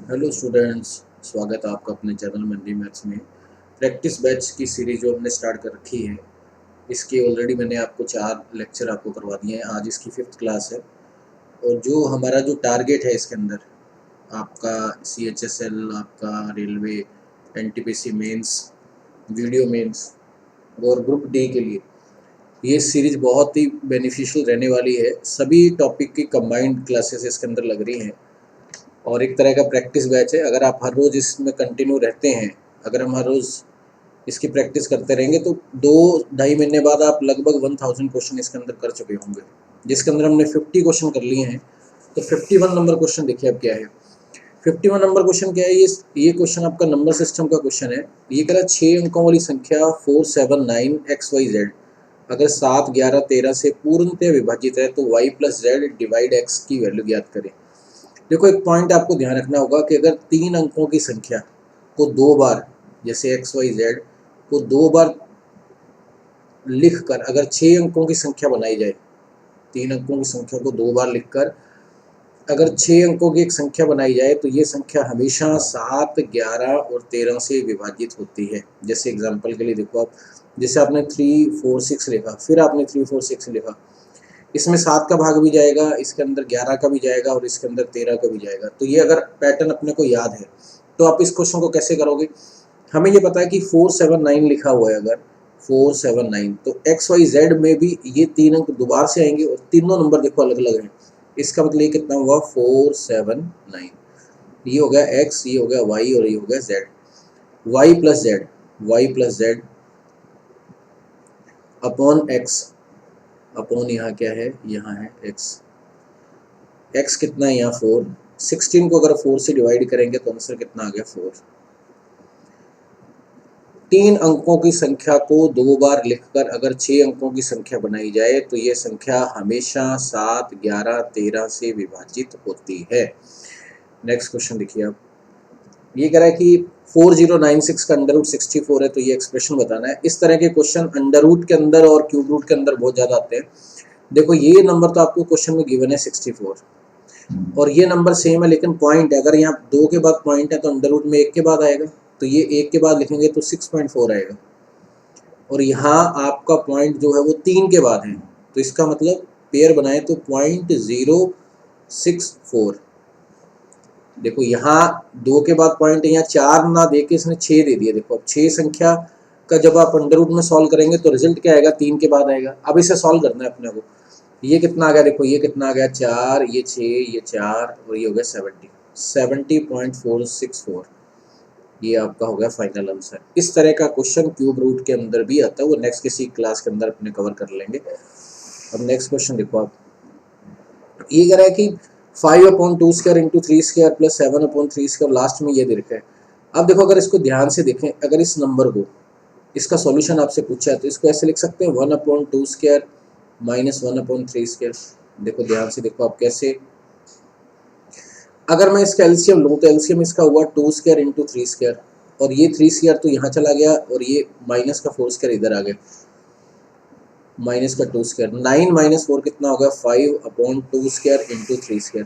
Hello students, स्वागत है आपका अपने चैनल मंडी मैथ्स में। प्रैक्टिस बैच की सीरीज जो हमने स्टार्ट कर रखी है, इसके ऑलरेडी मैंने आपको 4 लेक्चर आपको करवा दिए हैं। आज इसकी 5th क्लास है और जो हमारा जो टारगेट है इसके अंदर आपका CHSL, आपका railway, NTPC mains, video mains और ग्रुप डी के लिए ये सीरीज बहुत ही बेनिफिशियल रहने वाली है। सभी टॉपिक की कंबाइंड क्लासेस इसके अंदर लग रही हैं और एक तरह का प्रैक्टिस बैच है। अगर आप हर रोज़ इसमें कंटिन्यू रहते हैं, अगर हम हर रोज़ इसकी प्रैक्टिस करते रहेंगे तो 2-2.5 महीने बाद आप लगभग 1000 क्वेश्चन इसके अंदर कर चुके होंगे, जिसके अंदर हमने 50 क्वेश्चन कर लिए हैं। तो 51 नंबर क्वेश्चन देखिए अब क्या है। 51 नंबर क्वेश्चन क्या है, ये क्वेश्चन आपका नंबर सिस्टम का क्वेश्चन है। ये कह रहा है 6 अंकों वाली संख्या 479XYZ अगर 7, 11, 13 से पूर्णतः विभाजित है तो y + z डिवाइड x की वैल्यू ज्ञात करें। देखो, एक पॉइंट आपको ध्यान रखना होगा कि अगर 3 अंकों की संख्या को 2 बार, जैसे XYZ को 2 बार लिखकर अगर 6 अंकों की संख्या बनाई जाए, 3 अंकों की संख्या को 2 बार लिखकर अगर 6 अंकों की एक संख्या बनाई जाए तो ये संख्या हमेशा 7, 11 और 13 से विभाजित होती है। जैसे एग्जांपल के लिए देखो आप, जैसे आपने 3, 4, 6 लिखा, फिर आपने 3, 4, 6 लिखा, इसमें 7 का भाग भी जाएगा, इसके अंदर 11 का भी जाएगा और इसके अंदर 13 का भी जाएगा। तो ये अगर पैटर्न अपने को याद है तो आप इस क्वेश्चन को कैसे करोगे। हमें ये पता है कि 479 लिखा हुआ है, अगर 479 तो XYZ में भी ये 3 अंक दोबारा से आएंगे और तीनों नंबर देखो अलग अलग हैं। इसका मतलब ये कितना हुआ 479। ये हो गया X, ये हो गया Y और ये हो गया Z। Y + Z upon X, upon यहाँ क्या है, यहाँ है x कितना है यहाँ 4। 16 को अगर 4 से डिवाइड करेंगे तो आंसर कितना आ गया 4। 3 अंकों की संख्या को 2 बार लिखकर अगर 6 अंकों की संख्या बनाई जाए तो ये संख्या हमेशा 7, 11, 13 से विभाजित होती है। नेक्स्ट क्वेश्चन देखिए आप। ये कह रहा है कि 4096 का अंडर रूट 64 है, तो ये एक्सप्रेशन बताना है। इस तरह के क्वेश्चन अंडर रूट के अंदर और क्यूब रूट के अंदर बहुत ज़्यादा आते हैं। देखो, ये नंबर तो आपको क्वेश्चन में गिवन है 64 और ये नंबर सेम है, लेकिन पॉइंट अगर यहाँ 2 के बाद पॉइंट है तो अंडर रूट में 1 के बाद आएगा, तो ये 1 के बाद लिखेंगे तो 6.4 आएगा। और यहाँ आपका पॉइंट जो है वो 3 के बाद है, तो इसका मतलब पेयर बनाए तो 0.064। देखो, यहाँ 2 के बाद पॉइंट है, यहाँ 4 ना दे के इसने 6 दे दिया। देखो, अब 6 संख्या का जब आप अंडर रूट में सॉल्व करेंगे तो रिजल्ट क्या आएगा, 3 के बाद आएगा। अब इसे सॉल्व करना है अपने को। ये कितना आ गया, देखो ये कितना आ गया 4, ये 6, ये 4 और ये हो गया 70.464। ये आपका हो गया फाइनल आंसर। इस तरह का क्वेश्चन क्यूब रूट के अंदर भी आता है, वो नेक्स्ट किसी क्लास के अंदर अपने कवर कर लेंगे। अब नेक्स्ट क्वेश्चन देखो आप। ये कह रहा है कि 5/2² इंटू 3² प्लस 7/3² लास्ट में ये दे रखा है। अब देखो, अगर इसको ध्यान से देखें, अगर इस नंबर को, इसका सॉल्यूशन आपसे पूछा है तो इसको ऐसे लिख सकते हैं 1/2² माइनस 1/3²। देखो ध्यान से देखो आप कैसे। अगर मैं इसका एलसीएम लूँ तो एलसीएम इसका हुआ 2² इंटू 3² और ये 3² तो यहाँ चला गया और ये माइनस का 4² इधर आ गया, माइनस का 2²। 9 - 4 कितना होगा 5/2² इंटू 3²।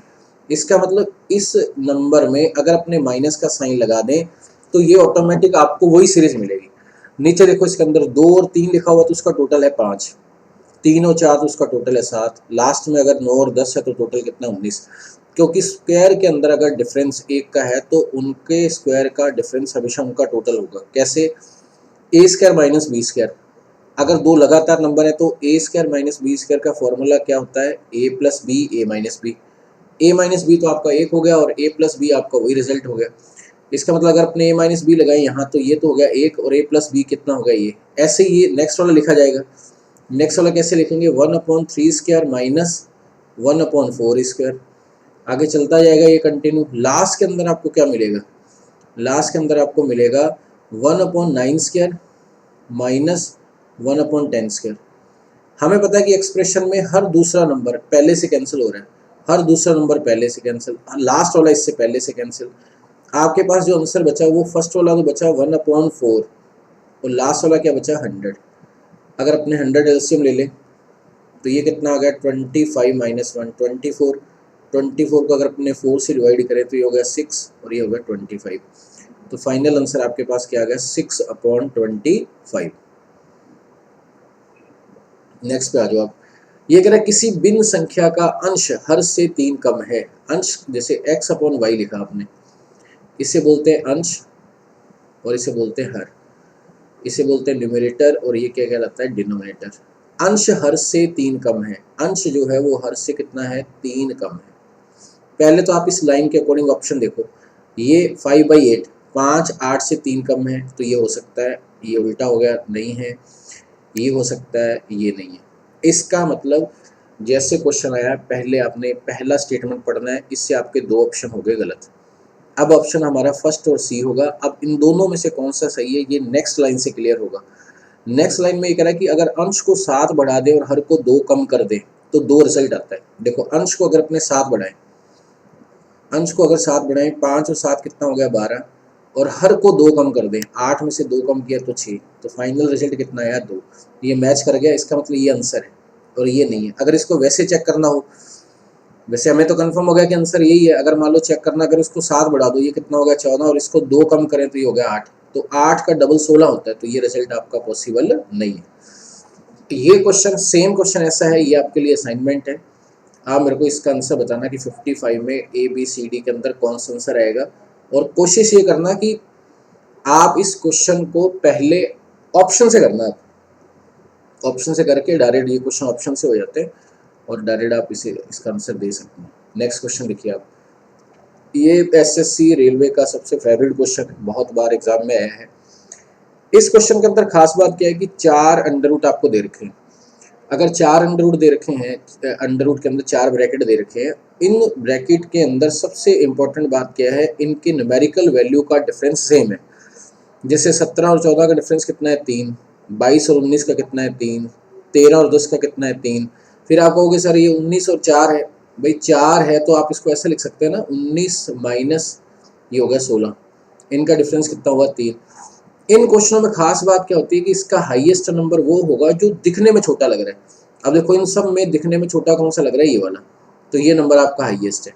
इसका मतलब इस नंबर में अगर अपने माइनस का साइन लगा दें तो ये ऑटोमेटिक आपको वही सीरीज मिलेगी। नीचे देखो, इसके अंदर 2 और 3 लिखा हुआ तो उसका टोटल है 5, 3 और 4 तो उसका टोटल है 7, लास्ट में अगर 9 और 10 है तो टोटल कितना 19। क्योंकि स्क्वायर के अंदर अगर डिफरेंस 1 का है तो उनके स्क्वायर का डिफरेंस हमेशा उनका टोटल होगा। कैसे, a² माइनस b²। अगर 2 लगातार नंबर है तो a² माइनस b² का फॉर्मूला क्या होता है, a + b a - b। a - b तो आपका 1 हो गया और a + b आपका वही रिजल्ट हो गया। इसका मतलब अगर अपने a - b लगाए यहाँ तो ये तो हो गया 1 और a + b कितना होगा ये। ऐसे ही ये नेक्स्ट वाला लिखा जाएगा। नेक्स्ट वाला कैसे लिखेंगे, 1/3² माइनस 1/4²। आगे चलता जाएगा ये कंटिन्यू। लास्ट के अंदर आपको क्या मिलेगा, लास्ट के अंदर आपको मिलेगा 1/9² माइनस 1/10²। हमें पता है कि एक्सप्रेशन में हर दूसरा नंबर पहले से कैंसिल हो रहा है, हर दूसरा नंबर पहले से कैंसिल, लास्ट वाला इससे पहले से कैंसिल। आपके पास जो आंसर बचा वो फर्स्ट वाला तो बचा 1/4 और लास्ट वाला क्या बचा 100। अगर अपने 100 एलसीएम ले लें तो ये कितना आ गया 25 - 1 24। 24 को अगर अपने 4 से डिवाइड करें तो ये हो गया 6 और ये हो गया 25। तो फाइनल आंसर आपके पास क्या आ गया 6/25। नेक्स्ट पे आ जाओ आप। ये कह रहा है किसी भिन्न संख्या का अंश हर से 3 कम है। अंश जैसे x/y लिखा आपने, इसे बोलते हैं अंश और इसे बोलते हैं हर, इसे बोलते हैं न्यूमरेटर और ये क्या कहलाता है डिनोमिनेटर। अंश हर से 3 कम है, अंश जो है वो हर से कितना है 3 कम है। पहले तो आप इस लाइन के अकॉर्डिंग ऑप्शन देखो, ये 5/8 5 8 से 3 कम है तो ये हो सकता है, ये उल्टा हो गया नहीं है, ये हो सकता है, ये नहीं है। इसका मतलब जैसे क्वेश्चन आया पहले आपने पहला स्टेटमेंट पढ़ना है, इससे आपके 2 ऑप्शन हो गए गलत। अब ऑप्शन हमारा फर्स्ट और सी होगा। अब इन दोनों में से कौन सा सही है ये नेक्स्ट लाइन से क्लियर होगा। नेक्स्ट लाइन में ये कह रहा है कि अगर अंश को 7 बढ़ा दे और हर को 2 कम कर दे तो 2 रिजल्ट आता है। देखो अंश को अगर अपने 7 बढ़ाएं, अंश को अगर 7 बढ़ाएं, 5 और 7 कितना हो गया 12, और हर को 2 कम कर दें, 8 में से 2 कम किया तो 6, तो फाइनल रिजल्ट कितना आया 2। ये मैच कर गया, इसका मतलब ये आंसर है और ये नहीं है। अगर इसको वैसे चेक करना हो, वैसे हमें तो कंफर्म हो गया कि आंसर यही है। अगर मान लो चेक करना, अगर इसको 7 बढ़ा दो, ये कितना हो गया 14, और इसको 2 कम करें तो ये हो गया 8, तो 8 का डबल 16 होता है, तो ये रिजल्ट आपका पॉसिबल नहीं है। ये क्वेश्चन सेम क्वेश्चन ऐसा है, ये आपके लिए असाइनमेंट है। आप मेरे को इसका आंसर बताना कि 55 में ABCD के अंदर कौन सा आंसर आएगा, और कोशिश ये करना कि आप इस क्वेश्चन को पहले ऑप्शन से करना। आप ऑप्शन से करके डायरेक्ट, ये क्वेश्चन ऑप्शन से हो जाते हैं और डायरेक्ट आप इसे इसका आंसर दे सकते हैं। नेक्स्ट क्वेश्चन देखिए आप, ये SSC रेलवे का सबसे फेवरेट क्वेश्चन है, बहुत बार एग्जाम में आया है। इस क्वेश्चन के अंदर खास बात क्या है कि 4 अंडर रूट आपको दे रखे हैं। अगर 4 अंडर रूट दे रखे हैं, अंडर रूट के अंदर 4 ब्रैकेट दे रखे हैं, इन ब्रैकेट के अंदर सबसे इंपॉर्टेंट बात क्या है, इनके न्यूमेरिकल वैल्यू का डिफरेंस सेम है। जैसे 17 और 14 का डिफरेंस कितना है 3, 22 और 19 का कितना है 3, 13 और 10 का कितना है 3। फिर आप कहोगे सर ये 19 और 4 है, भाई 4 है तो आप इसको ऐसे लिख सकते हैं ना, 19 माइनस ये हो गया 16, इनका डिफरेंस कितना हुआ 3। इन क्वेश्चनों में खास बात क्या होती है कि इसका हाईएस्ट नंबर वो होगा जो दिखने में छोटा लग रहा है। अब देखो इन सब में दिखने में छोटा कौन सा लग रहा है, ये वाला, तो ये नंबर आपका हाईएस्ट है।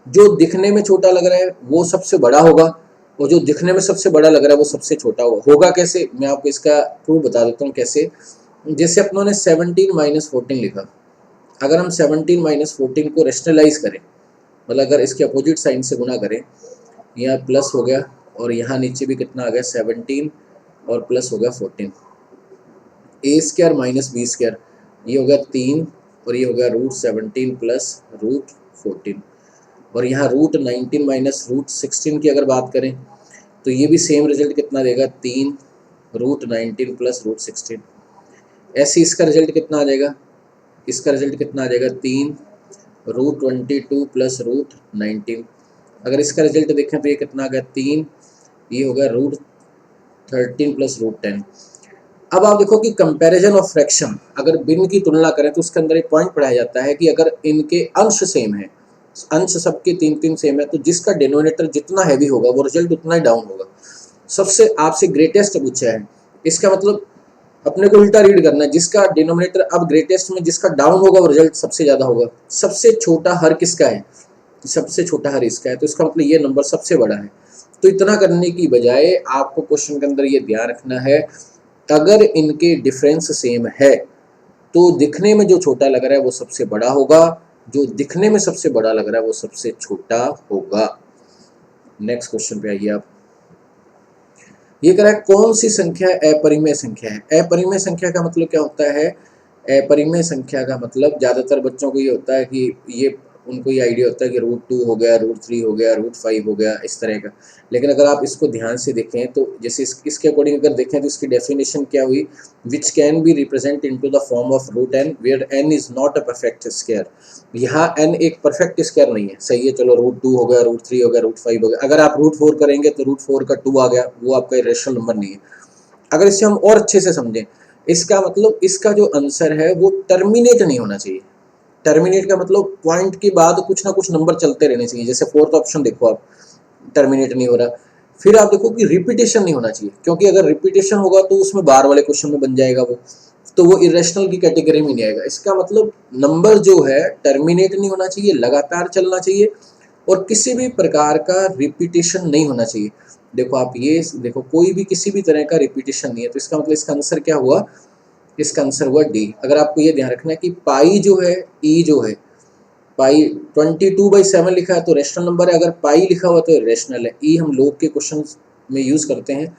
जो दिखने में छोटा लग रहा है वो सबसे बड़ा होगा, और जो दिखने में सबसे बड़ा लग रहा है वो सबसे छोटा होगा कैसे, मैं आपको इसका प्रूफ बता देता हूँ कैसे। जैसे अपनों ने 17 माइनस 14 लिखा, अगर हम 17 माइनस 14 को रेशनलाइज करें, मतलब अगर इसके अपोजिट साइन से गुना करें, यहाँ प्लस हो गया और यहाँ नीचे भी कितना आ गया 17 और प्लस हो गया 14, a² माइनस b², ये हो गया 3 और ये हो गया √17 प्लस √14, और यहाँ √19 माइनस √16 की अगर बात करें तो ये भी सेम रिजल्ट कितना देगा 3 √19 प्लस √16। ऐसे इसका रिजल्ट कितना आ जाएगा, इसका रिजल्ट कितना आ जाएगा 3 √22 प्लस √19। अगर इसका रिजल्ट देखें तो ये कितना आ गया 3, ये हो गया √13 प्लस √10। अब आप देखो कि कंपैरिजन ऑफ फ्रैक्शन, अगर भिन्न की तुलना करें तो उसके अंदर एक पॉइंट पढ़ाया जाता है कि अगर इनके अंश सेम है, अंश सबके 3-3 सेम है, तो जिसका डिनोमिनेटर जितना हैवी होगा वो रिजल्ट उतना ही डाउन होगा। सबसे आपसे ग्रेटेस्ट पूछा है, इसका मतलब अपने को उल्टा रीड करना है, जिसका डिनोमिनेटर अब ग्रेटेस्ट में जिसका डाउन होगा वो रिजल्ट सबसे ज़्यादा होगा। सबसे छोटा हर किसका है, सबसे छोटा हर इसका है, तो इसका मतलब ये नंबर सबसे बड़ा है। तो इतना करने की बजाय आपको क्वेश्चन के अंदर ये ध्यान रखना है, अगर इनके डिफरेंस सेम है तो दिखने में जो छोटा लग रहा है वो सबसे बड़ा होगा, जो दिखने में सबसे बड़ा लग रहा है वो सबसे छोटा होगा। नेक्स्ट क्वेश्चन पे आइए आप। ये कह रहा है कौन सी संख्या अपरिमेय संख्या है। अपरिमेय संख्या का मतलब क्या होता है, अपरिमेय संख्या का मतलब ज़्यादातर बच्चों को ये होता है कि ये उनको ये आइडिया होता है कि √2 हो गया, √3 हो गया, √5 हो गया, इस तरह का। लेकिन अगर आप इसको ध्यान से देखें तो जैसे इसके अकॉर्डिंग अगर देखें तो इसकी डेफिनेशन क्या हुई, which can be represent into the form of √n where n is not a perfect square. यहाँ n एक परफेक्ट स्क्वायर नहीं है, सही है, चलो √2 हो गया, √3 हो गया, √5 हो गया। अगर आप √4 करेंगे तो √4 का 2 आ गया, वो आपका इरेशनल नंबर नहीं है। अगर इसे हम और अच्छे से समझें, इसका मतलब इसका जो आंसर है वो टर्मिनेट नहीं होना चाहिए। टर्मिनेट का मतलब पॉइंट के बाद कुछ ना कुछ नंबर चलते रहने चाहिए। जैसे फोर्थ ऑप्शन देखो आप, टर्मिनेट नहीं हो रहा। फिर आप देखो कि रिपीटेशन नहीं होना चाहिए, क्योंकि अगर रिपीटेशन होगा तो उसमें बार वाले क्वेश्चन में बन जाएगा वो। तो वो इरेशनल की कैटेगरी में नहीं आएगा। इसका मतलब नंबर जो है टर्मिनेट नहीं होना चाहिए, लगातार चलना चाहिए और किसी भी प्रकार का रिपीटेशन नहीं होना चाहिए। देखो आप ये देखो, कोई भी किसी भी तरह का रिपीटेशन नहीं है, तो इसका मतलब इसका आंसर क्या हुआ, इसका आंसर हुआ डी। अगर आपको ये ध्यान रखना है कि पाई जो है, ई जो है, पाई 22/7 लिखा है तो रेशनल नंबर है, अगर पाई लिखा हुआ तो रेशनल है। ई हम लोग के क्वेश्चन में यूज करते हैं,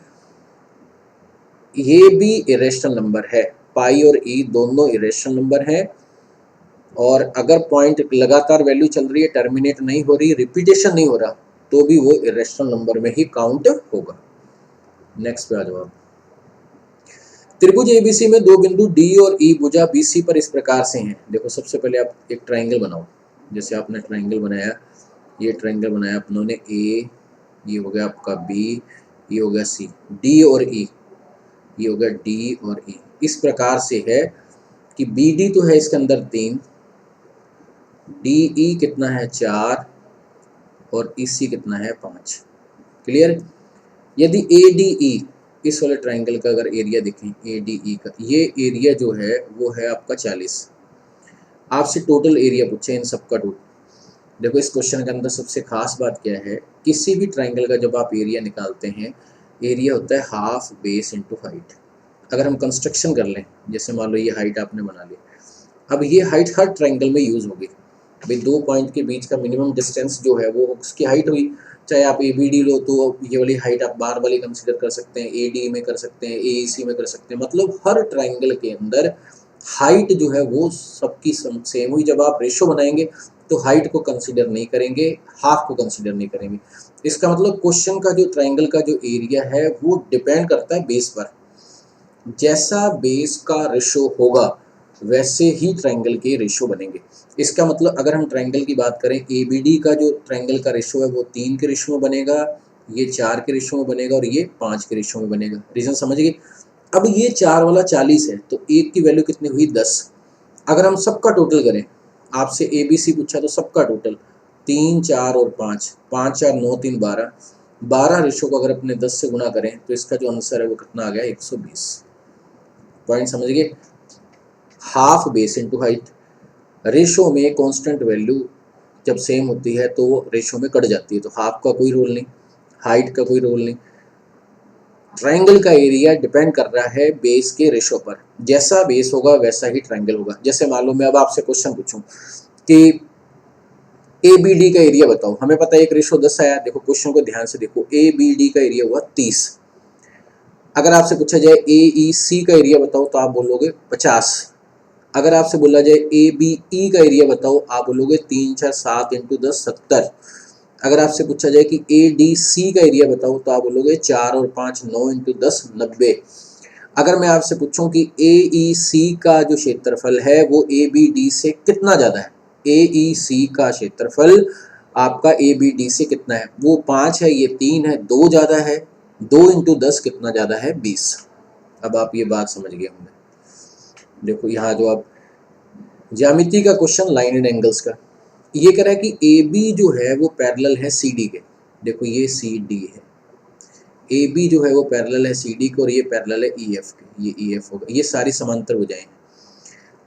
ये भी इरेशनल नंबर है। पाई और ई दोनों इरेशनल नंबर हैं और अगर पॉइंट लगातार वैल्यू चल रही है, टर्मिनेट नहीं हो रही, रिपीटेशन नहीं हो रहा, तो भी वो इरेशनल नंबर में ही काउंट होगा। नेक्स्ट पे आ जाओ आप। त्रिभुज एबीसी में दो बिंदु डी और ई भुजा बीसी पर इस प्रकार से हैं। देखो सबसे पहले आप एक ट्राइंगल बनाओ। जैसे आपने ट्राइंगल बनाया, ये ट्राइंगल बनाया अपनों ने, ए, ये हो गया आपका बी, ये हो गया सी, डी और ई, ये हो गया डी और ई। इस प्रकार से है कि बी डी तो है इसके अंदर 3, डी ई कितना है 4 और ई सी कितना है 5। क्लियर। यदि ए डी ई, इस वाले ट्राइंगल का अगर एरिया देखें, ए डी ई का ये एरिया जो है वो है आपका 40। आपसे टोटल एरिया पूछे इन सबका टोटल। देखो इस क्वेश्चन के अंदर सबसे खास बात क्या है, किसी भी ट्राइंगल का जब आप एरिया निकालते हैं, एरिया होता है हाफ बेस इंटू हाइट। अगर हम कंस्ट्रक्शन कर लें, जैसे मान लो ये हाइट आपने बना ली, अब ये हाइट हर ट्राइंगल में यूज होगी। भाई दो पॉइंट के बीच का मिनिमम डिस्टेंस जो है वो उसकी हाइट हुई। चाहे आप ए बी डी लो तो ये वाली हाइट आप बार वाली कंसिडर कर सकते हैं, ए डी में कर सकते हैं, ए सी में कर सकते हैं। मतलब हर ट्राइंगल के अंदर हाइट जो है वो सबकी सेम हुई। जब आप रेशो बनाएंगे तो हाइट को कंसिडर नहीं करेंगे, हाफ को कंसिडर नहीं करेंगे। इसका मतलब क्वेश्चन का जो ट्राइंगल का जो एरिया है वो डिपेंड करता है बेस पर। जैसा बेस का रेशो होगा वैसे ही ट्राइंगल के रेशो बनेंगे। इसका मतलब अगर हम ट्राइंगल की बात करें, ए बी डी का जो ट्राइंगल का रेशो है वो 3 के रेशो में बनेगा, ये 4 के रेशो में बनेगा और ये 5 के रेशो में बनेगा। रीजन समझ गए। अब ये 4 वाला 40 है तो एक की वैल्यू कितनी हुई 10। अगर हम सबका टोटल करें, आपसे ए बी सी पूछा तो सबका टोटल 3, 4 और 5, 5, 4, 9, 3, 12, 12 रेशो को अगर अपने 10 से गुना करें तो इसका जो आंसर है वो कितना आ गया 120। पॉइंट समझ गए। Half base into height. Ratio में कांस्टेंट वैल्यू जब सेम होती है तो वो रेशो में कट जाती है, तो हाफ का कोई रोल नहीं, हाइट का कोई रोल नहीं। ट्राइंगल का एरिया डिपेंड कर रहा है बेस के रेशो पर। जैसा बेस होगा वैसा ही ट्राइंगल होगा। जैसे मान लो मैं अब आपसे क्वेश्चन पूछूं कि ए बी डी का एरिया बताओ, हमें पता है एक रेशो 10 आया। देखो क्वेश्चन को ध्यान से देखो, ए बी डी का एरिया हुआ 30। अगर आपसे पूछा जाए ए ई सी का एरिया बताओ तो आप बोलोगे 50। अगर आपसे बोला जाए ए बी ई का एरिया बताओ, आप बोलोगे 3, 4, 7 इंटू 10 70। अगर आपसे पूछा जाए कि ए डी सी का एरिया बताओ तो आप बोलोगे 4 और 5 9 इंटू 10 90। अगर मैं आपसे पूछूं कि ए ई सी का जो क्षेत्रफल है वो ए बी डी से कितना ज़्यादा है, ए ई सी का क्षेत्रफल आपका ए बी डी से कितना है, वो 5 है, ये 3 है, 2 ज़्यादा है, 2 इंटू 10 कितना ज़्यादा है 20। अब आप ये बात समझ गए होंगे। देखो यहाँ जो आप ज्यामिति का क्वेश्चन लाइन एंड एंगल्स का, ये कह रहा है कि ए बी जो है वो पैरेलल है सी डी के। देखो ये सी डी है, ए बी जो है वो पैरेलल है सी डी को और ये पैरेलल है ई एफ के, ये ई एफ होगा, ये सारी समांतर हो जाएंगे।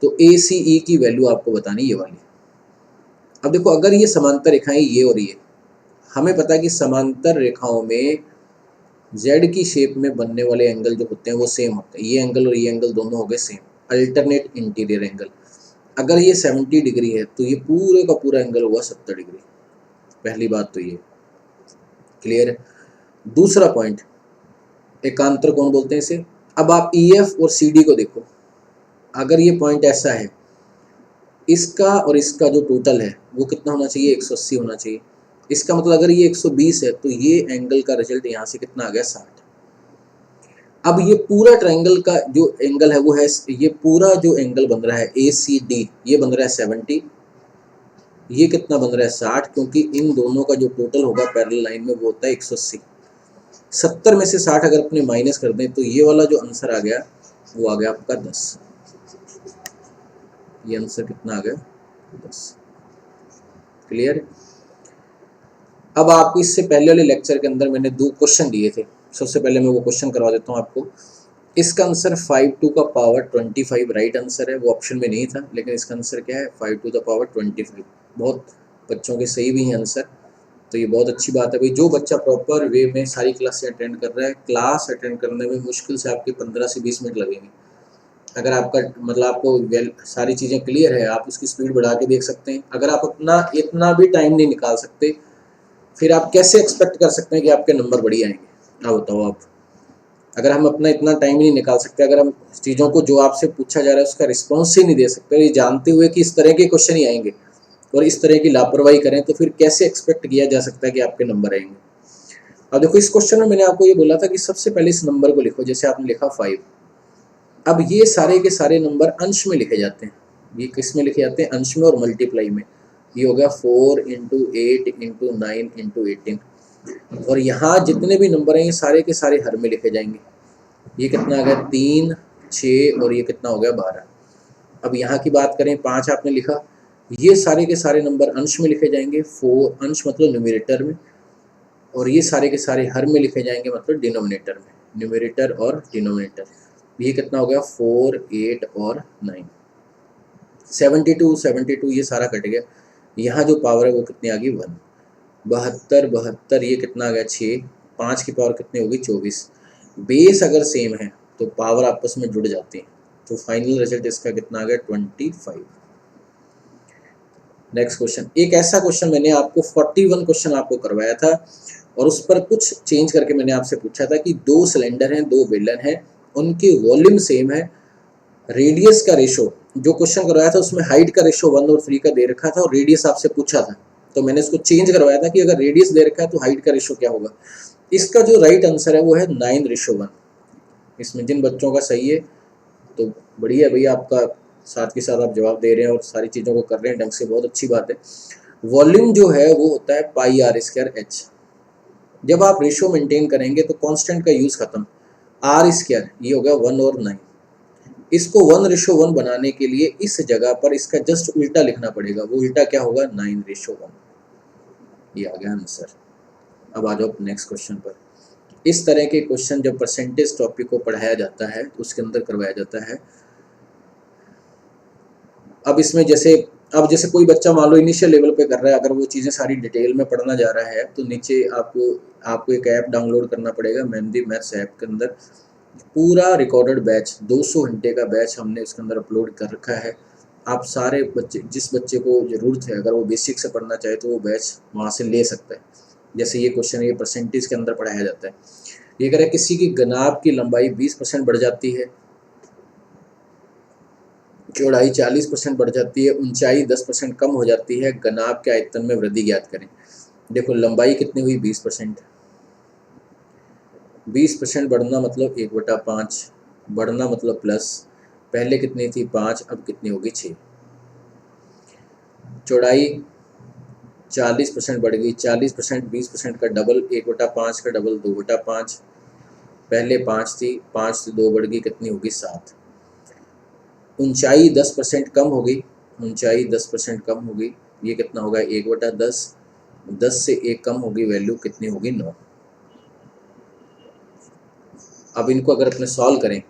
तो ए सी ई की वैल्यू आपको बतानी ये वाली। अब देखो अगर ये समांतर रेखाएं ये और ये, हमें पता है कि समांतर रेखाओं में जेड की शेप में बनने वाले एंगल जो होते हैं वो सेम होते हैं। ये एंगल और ये एंगल दोनों हो गए सेम, अल्टरनेट इंटीरियर एंगल। अगर ये 70 डिग्री है तो ये पूरे का पूरा एंगल हुआ 70 डिग्री। पहली बात तो ये क्लियर है। दूसरा पॉइंट, एकांतर कोण बोलते हैं इसे। अब आप ई एफ और सी डी को देखो, अगर ये पॉइंट ऐसा है, इसका और इसका जो टोटल है वो कितना होना चाहिए 180 होना चाहिए। इसका मतलब अगर ये 120 है तो ये एंगल का रिजल्ट यहाँ से कितना आ गया 60। अब ये पूरा ट्राइंगल का जो एंगल है वो है, ये पूरा जो एंगल बन रहा है ए सी डी, ये बन रहा है 70, ये कितना बन रहा है 60, क्योंकि इन दोनों का जो टोटल होगा पैरेलल लाइन में वो होता है 180। 70 में से 60 अगर अपने माइनस कर दें तो ये वाला जो आंसर आ गया वो आ गया आपका 10। ये आंसर कितना आ गया 10। क्लियर। अब आपको इससे पहले वाले लेक्चर के अंदर मैंने 2 क्वेश्चन दिए थे। सबसे पहले मैं वो क्वेश्चन करवा देता हूँ आपको इसका आंसर 5 का पावर 25 राइट आंसर है, वो ऑप्शन में नहीं था, लेकिन इसका आंसर क्या है 5 पावर 25। बहुत बच्चों के सही भी हैं आंसर, तो ये बहुत अच्छी बात है भाई। जो बच्चा प्रॉपर वे में सारी क्लासें अटेंड कर रहा है, क्लास अटेंड करने में मुश्किल से आपके 15 से 20 मिनट लगेंगे। अगर आपका मतलब आपको सारी चीज़ें क्लियर है, आप उसकी स्पीड बढ़ा के देख सकते हैं। अगर आप अपना इतना भी टाइम नहीं निकाल सकते, फिर आप कैसे एक्सपेक्ट कर सकते हैं कि आपके नंबर बढ़िया आएंगे? आप बताओ आप। अगर हम अपना इतना टाइम ही नहीं निकाल सकते, अगर हम चीज़ों को जो आपसे पूछा जा रहा है उसका रिस्पॉन्स ही नहीं दे सकते, ये जानते हुए कि इस तरह के क्वेश्चन ही आएंगे और इस तरह की लापरवाही करें, तो फिर कैसे एक्सपेक्ट किया जा सकता है कि आपके नंबर आएंगे? अब देखो, इस क्वेश्चन में मैंने आपको ये बोला था कि सबसे पहले इस नंबर को लिखो, जैसे आपने लिखा 5। अब ये सारे के सारे नंबर अंश में लिखे जाते हैं। ये किस में लिखे जाते हैं? अंश में और मल्टीप्लाई में। ये हो गया 4 इंटू 8 इंटू 9 इंटू 18। और यहाँ जितने भी नंबर हैं ये सारे के सारे हर में लिखे जाएंगे। ये कितना आ गया? 3, 6 और ये कितना हो गया? 12। अब यहाँ की बात करें, 5 आपने लिखा, ये सारे के सारे नंबर अंश में लिखे जाएंगे। 4 अंश मतलब न्यूमरेटर में, और ये सारे के सारे हर में लिखे जाएंगे मतलब डिनोमिनेटर में। न्यूमरेटर और डिनोमिनेटर, ये कितना हो गया? 4, 8 और 9। 72 ये सारा कट गया। यहाँ जो पावर है वो कितनी आ गई? 1। 72 ये कितना आ गया? 6। 5 की पावर कितनी होगी? 24। बेस अगर सेम है तो पावर आपस में जुड़ जाती है, तो फाइनल रिजल्ट इसका कितना आ गया? 25। नेक्स्ट क्वेश्चन, एक ऐसा क्वेश्चन मैंने आपको 41 क्वेश्चन आपको करवाया था, और उस पर कुछ चेंज करके मैंने आपसे पूछा था कि 2 सिलेंडर हैं, 2 बेलन हैं, उनकी वॉल्यूम सेम है, रेडियस का रेशो, जो क्वेश्चन करवाया था उसमें हाइट का रेशो 1 और 3 का दे रखा था, और रेडियस आपसे पूछा था, तो मैंने इसको चेंज करवाया था कि अगर रेडियस दे रखा है तो हाइट का रेशो क्या होगा। इसका जो राइट आंसर है वो है 9:1। इसमें जिन बच्चों का सही है तो बढ़िया है भैया, आपका साथ के साथ आप जवाब दे रहे हैं और सारी चीज़ों को कर रहे हैं ढंग से, बहुत अच्छी बात है। वॉल्यूम जो है वो होता है πr²h। जब आप रेशो मेंटेन करेंगे तो कांस्टेंट का यूज़ खत्म। r², ये हो गया 1 और 9। इसको 1:1 बनाने के लिए इस जगह पर इसका जस्ट उल्टा लिखना पड़ेगा। वो उल्टा क्या होगा? 9:1। ये आ गया आंसर। अब आ जाओ नेक्स्ट क्वेश्चन पर। इस तरह के क्वेश्चन जब परसेंटेज टॉपिक को पढ़ाया जाता है तो उसके अंदर करवाया जाता है। अब इसमें जैसे कोई बच्चा मान लो इनिशियल लेवल पे कर रहा है, अगर वो चीज़ें सारी डिटेल में पढ़ना जा रहा है तो नीचे आपको एक ऐप डाउनलोड करना पड़ेगा, मेहंदी मैथ्स ऐप के अंदर पूरा रिकॉर्डेड बैच 200 घंटे का बैच हमने उसके अंदर अपलोड कर रखा है। आप सारे बच्चे, जिस बच्चे को ज़रूरत है, अगर वो बेसिक से पढ़ना चाहे तो वो बैच वहाँ से ले सकता है। जैसे ये क्वेश्चन ये परसेंटेज के अंदर पढ़ाया जाता है। ये कह रहा है किसी की गनाब की लंबाई 20% बढ़ जाती है, चौड़ाई 40% बढ़ जाती है, ऊंचाई 10% कम हो जाती है, गनाब के आयतन में वृद्धि ज्ञात करें। देखो लंबाई कितनी हुई? 20%। 20% बढ़ना मतलब 1/5, बढ़ना मतलब प्लस, पहले कितनी थी? 5, अब कितनी होगी? 6। चौड़ाई 40% बढ़ गई, 40% 20% का डबल, 1/5 का डबल 2/5, पहले 5 थी, 5 से 2 बढ़ गई, कितनी होगी? 7। ऊंचाई 10% कम हो गई, ऊंचाई 10% कम हो गई, ये कितना होगा? 1/10। 10 से 1 कम होगी, वैल्यू कितनी होगी? 9। अब इनको अगर अपने सॉल्व करें,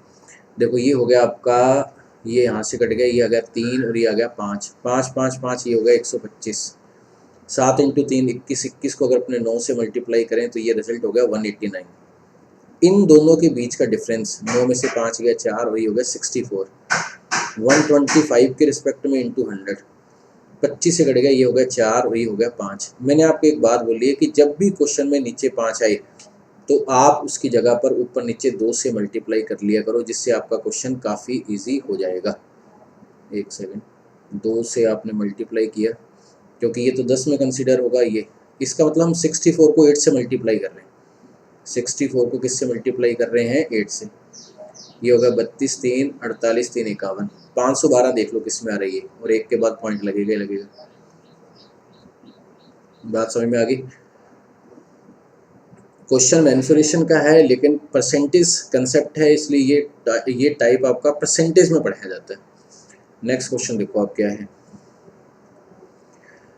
देखो ये हो गया आपका, ये यहाँ से कट गया, ये आ गया 3 और ये आ गया 5, 5 5 5, ये हो गया 125। 7 इंटू 3 21, 21 को अगर अपने 9 से मल्टीप्लाई करें तो ये रिजल्ट हो गया 189। इन दोनों के बीच का डिफरेंस, 9 में से 5 गया 4, वही हो गया 64। 125 के रिस्पेक्ट में इंटू 100, 25 से कट गया, ये हो गया 4, वही हो गया 5। मैंने आपको एक बात बोली है कि जब भी क्वेश्चन में नीचे 5 आए तो आप उसकी जगह पर ऊपर नीचे 2 से मल्टीप्लाई कर लिया करो, जिससे आपका क्वेश्चन काफ़ी इजी हो जाएगा। एक सेकंड, 2 से आपने मल्टीप्लाई किया, क्योंकि ये तो 10 में कंसीडर होगा ये, इसका मतलब हम 64 को 8 से मल्टीप्लाई कर रहे हैं। 64 को किससे मल्टीप्लाई कर रहे हैं? 8 से। ये होगा 32 3 48 3 51। 512 देख लो किस में आ रही है, और 1 के बाद पॉइंट लगेगा लगेगा। बात समझ में आ गई? क्वेश्चन मैन्युफैक्चरिंग का है लेकिन परसेंटेज कंसेप्ट है, इसलिए ये टाइप आपका परसेंटेज में पढ़ाया जाता है। नेक्स्ट क्वेश्चन देखो आप क्या है।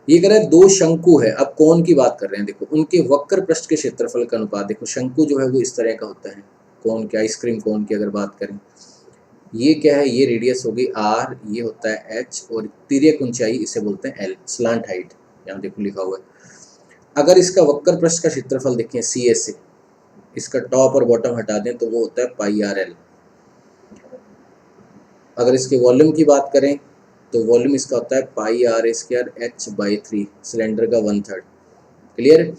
ये कह रहा है 2 शंकु है, अब कोण की बात कर रहे हैं। देखो उनके वक्र पृष्ठ के क्षेत्रफल का अनुपात, देखो शंकु जो है वो इस तरह का होता है, कोन की, आइसक्रीम कोन की अगर बात करें, ये क्या है, ये रेडियस होगी r, ये होता है h, और तिर्यक ऊंचाई इसे बोलते हैं l, स्लांट हाइट, यहाँ देखो लिखा हुआ है। अगर इसका वक्र पृष्ठ का क्षेत्रफल देखें CA से, इसका टॉप और बॉटम हटा दें तो वो होता है पाई आर एल। अगर इसके वॉल्यूम की बात करें तो वॉल्यूम इसका होता है पाई आर स्क्वायर h/3, सिलेंडर का 1/3। क्लियर?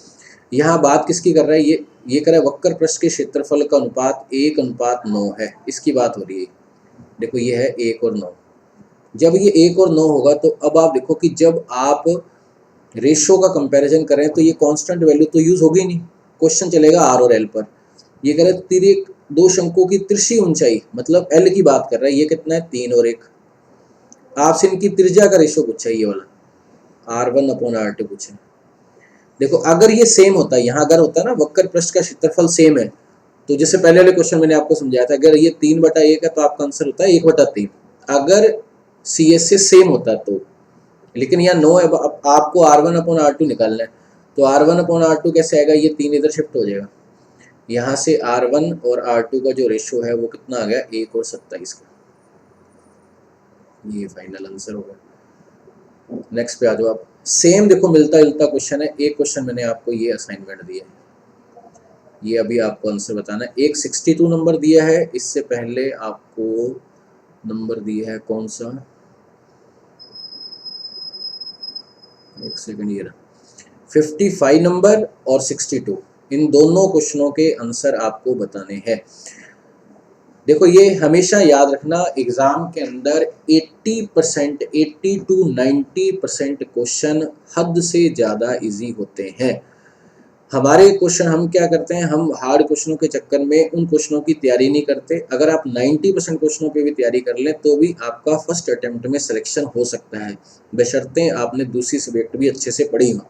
यहाँ बात किसकी कर रहा है, ये कर रहा है वक्र पृष्ठ के क्षेत्रफल का अनुपात 1:9 है, इसकी बात हो रही है। देखो ये है 1 और 9। जब ये 1 और 9 होगा तो अब आप देखो कि जब आप रेशो का कंपैरिजन करें तो ये कांस्टेंट वैल्यू तो यूज होगी नहीं, क्वेश्चन चलेगा आर और एल पर। ये कह रहा है तिर्यक दो शंकों की तिरछी ऊंचाई, मतलब एल की बात कर रहा है, ये कितना है 3 और 1। आपसे इनकी त्रिज्या का रेशो पूछा है, ये वाला R1/R2 पूछे। देखो अगर ये सेम होता है, यहाँ अगर होता है ना वक्र पृष्ठ का क्षेत्रफल सेम है, तो जैसे पहले वाले क्वेश्चन मैंने आपको समझाया था, अगर ये 3/1 है तो आपका आंसर होता है 1/3, अगर CS से सेम होता तो। लेकिन यहाँ 9 है, आपको R1/R2 निकालना है, तो R1/R2 कैसे आएगा, ये 3 इधर शिफ्ट हो जाएगा, यहाँ से R1 और R2 का जो रेशो है वो कितना आ गया, 1 और 27 का। ये फाइनल आंसर होगा। नेक्स्ट पे आ जाओ आप। सेम देखो मिलता जुलता क्वेश्चन है, एक क्वेश्चन मैंने आपको ये असाइनमेंट दिया है, ये अभी आपको आंसर बताना है। एक 62 नंबर दिया है, इससे पहले आपको नंबर दिया है कौन सा, एक सेकंड, ये 55 नंबर और 62, इन दोनों क्वेश्चनों के आंसर आपको बताने हैं। देखो ये हमेशा याद रखना, एग्जाम के अंदर 80% 80 to 90% क्वेश्चन हद से ज़्यादा इजी होते हैं। हमारे क्वेश्चन हम क्या करते हैं, हम हार्ड क्वेश्चनों के चक्कर में उन क्वेश्चनों की तैयारी नहीं करते। अगर आप 90% क्वेश्चनों पे भी तैयारी कर लें तो भी आपका फर्स्ट अटेम्प्ट में सिलेक्शन हो सकता है, बशर्ते आपने दूसरी सब्जेक्ट भी अच्छे से पढ़ी हो।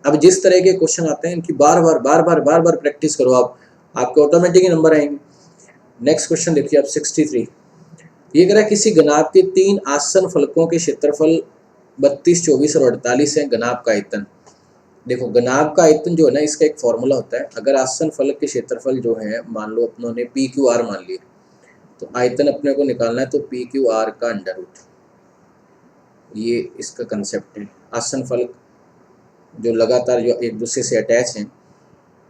अब जिस तरह के क्वेश्चन आते हैं इनकी बार बार प्रैक्टिस करो, आपके ऑटोमेटिक ही नंबर आएंगे। नेक्स्ट क्वेश्चन देखिए आप 63। ये कह रहा है किसी घनाभ के 3 आसन फलकों के क्षेत्रफल 32, 24 और 48 है, घनाभ का आयतन। देखो घनाभ का आयतन जो है ना, इसका एक फॉर्मूला होता है। अगर आसन फलक के क्षेत्रफल जो है, मान लो अपनों ने PQR मान लिया, तो आयतन अपने को निकालना है तो PQR का अंडर रूट, ये इसका कंसेप्ट है। आसन फलक जो लगातार जो एक दूसरे से अटैच हैं,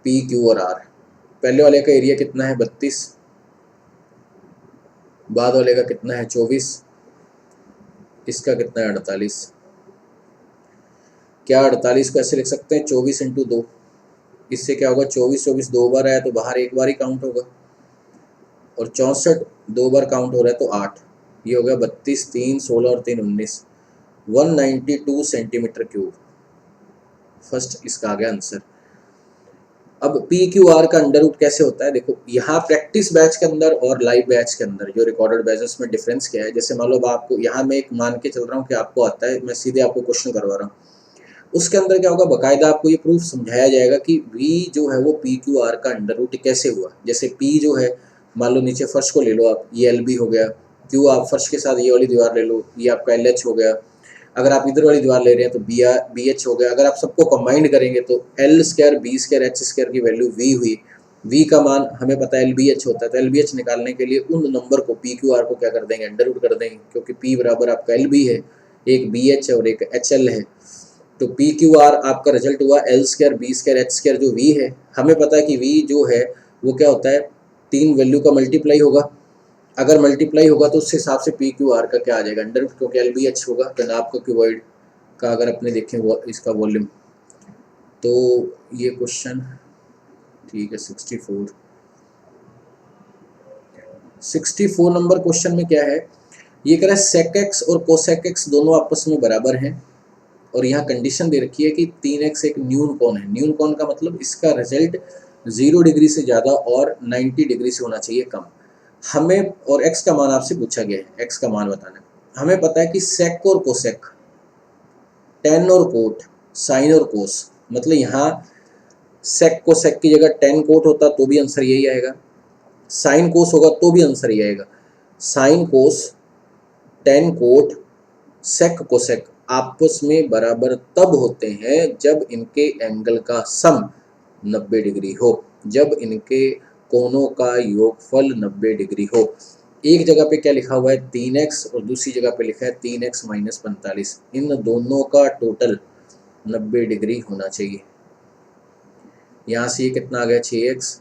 PQ और R, पहले वाले का एरिया कितना है 32, बाद वाले का कितना है 24, इसका कितना है 48। क्या 48 को ऐसे लिख सकते हैं 24 × 2, इससे क्या होगा 24 दो बार आया तो बाहर एक बार ही काउंट होगा, और 64 दो बार काउंट हो रहा है तो 8, ये हो गया 32, 3 16 और 3 19, 192 सेंटीमीटर क्यूब। फर्स्ट इसका आ गया आंसर। अब PQR का अंडर रूट कैसे होता है, देखो यहाँ प्रैक्टिस बैच के अंदर और लाइव बैच के अंदर जो रिकॉर्डेड बैचेस में डिफरेंस क्या है। जैसे मान लो आपको यहाँ मैं एक मान के चल रहा हूँ कि आपको आता है, मैं सीधे आपको क्वेश्चन करवा रहा हूँ, उसके अंदर क्या होगा, बाकायदा आपको ये प्रूफ समझाया जाएगा कि V जो है वो PQR का अंडर रूट कैसे हुआ। जैसे P जो है, मान लो नीचे फर्श को ले लो आप, ये LB हो गया, Q आप फर्श के साथ ये वाली दीवार ले लो, ये आपका LH हो गया, अगर आप इधर वाली दीवार ले रहे हैं तो BH हो गया। अगर आप सबको कंबाइंड करेंगे तो L² B² H² की वैल्यू V हुई। V का मान हमें पता है LBH होता है, तो LBH निकालने के लिए उन नंबर को PQR को क्या कर देंगे, अंडर रूट कर देंगे, क्योंकि P बराबर आपका LB है, एक BH है और एक HL है। तो PQR आपका रिजल्ट हुआ L² B² H² जो V है। हमें पता है कि V जो है वो क्या होता है, 3 वैल्यू का मल्टीप्लाई होगा, अगर मल्टीप्लाई होगा तो उस हिसाब से PQR का क्या आ जाएगा, अंडर रूट, क्योंकि LBH होगा घनाभ का क्यूबॉइड का। अगर अपने देखें वो इसका वॉल्यूम, तो ये क्वेश्चन ठीक है 64 नंबर क्वेश्चन में क्या है, ये कह रहा है sec x और cosec x दोनों आपस में बराबर हैं, और यहाँ कंडीशन दे रखी है कि 3x एक न्यून कोण है। न्यून कोण का मतलब इसका रिजल्ट 0 डिग्री से ज़्यादा और 90 डिग्री से होना चाहिए कम। हमें और x का मान आपसे पूछा गया है, x का मान बताना। हमें पता है कि sec और cosec, tan और cot, sin और cos, मतलब यहाँ sec cosec की जगह tan cot होता तो भी आंसर यही आएगा, sin cos होगा तो भी आंसर यही आएगा। sin cos, tan cot, sec cosec आपस में बराबर तब होते हैं जब इनके एंगल का सम 90 डिग्री हो, जब इनके कोनों का योगफल 90 डिग्री हो। एक जगह पे क्या लिखा हुआ है 3x और दूसरी जगह पे लिखा है 3x माइनस 45, इन दोनों का टोटल 90 डिग्री होना चाहिए। यहाँ से ये कितना आ गया 6x,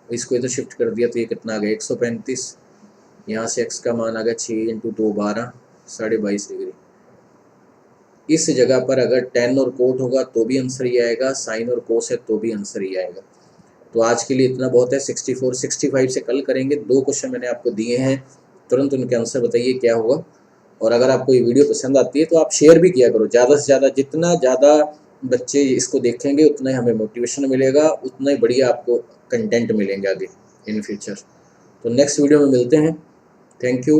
इसको इधर शिफ्ट कर दिया तो ये कितना आ गया 135। यहाँ से x का मान आ गया 6 इंटू 2 12, 22.5 डिग्री। इस जगह पर अगर tan और कोट होगा तो भी आंसर ही आएगा, साइन और कोस है तो भी आंसर ही आएगा। तो आज के लिए इतना बहुत है। 64 65 से कल करेंगे। 2 क्वेश्चन मैंने आपको दिए हैं, तुरंत उनके आंसर बताइए क्या होगा। और अगर आपको ये वीडियो पसंद आती है तो आप शेयर भी किया करो ज़्यादा से ज़्यादा। जितना ज़्यादा बच्चे इसको देखेंगे उतना ही हमें मोटिवेशन मिलेगा, उतना ही बढ़िया आपको कंटेंट मिलेंगे आगे इन फ्यूचर। तो नेक्स्ट वीडियो में मिलते हैं। Thank you.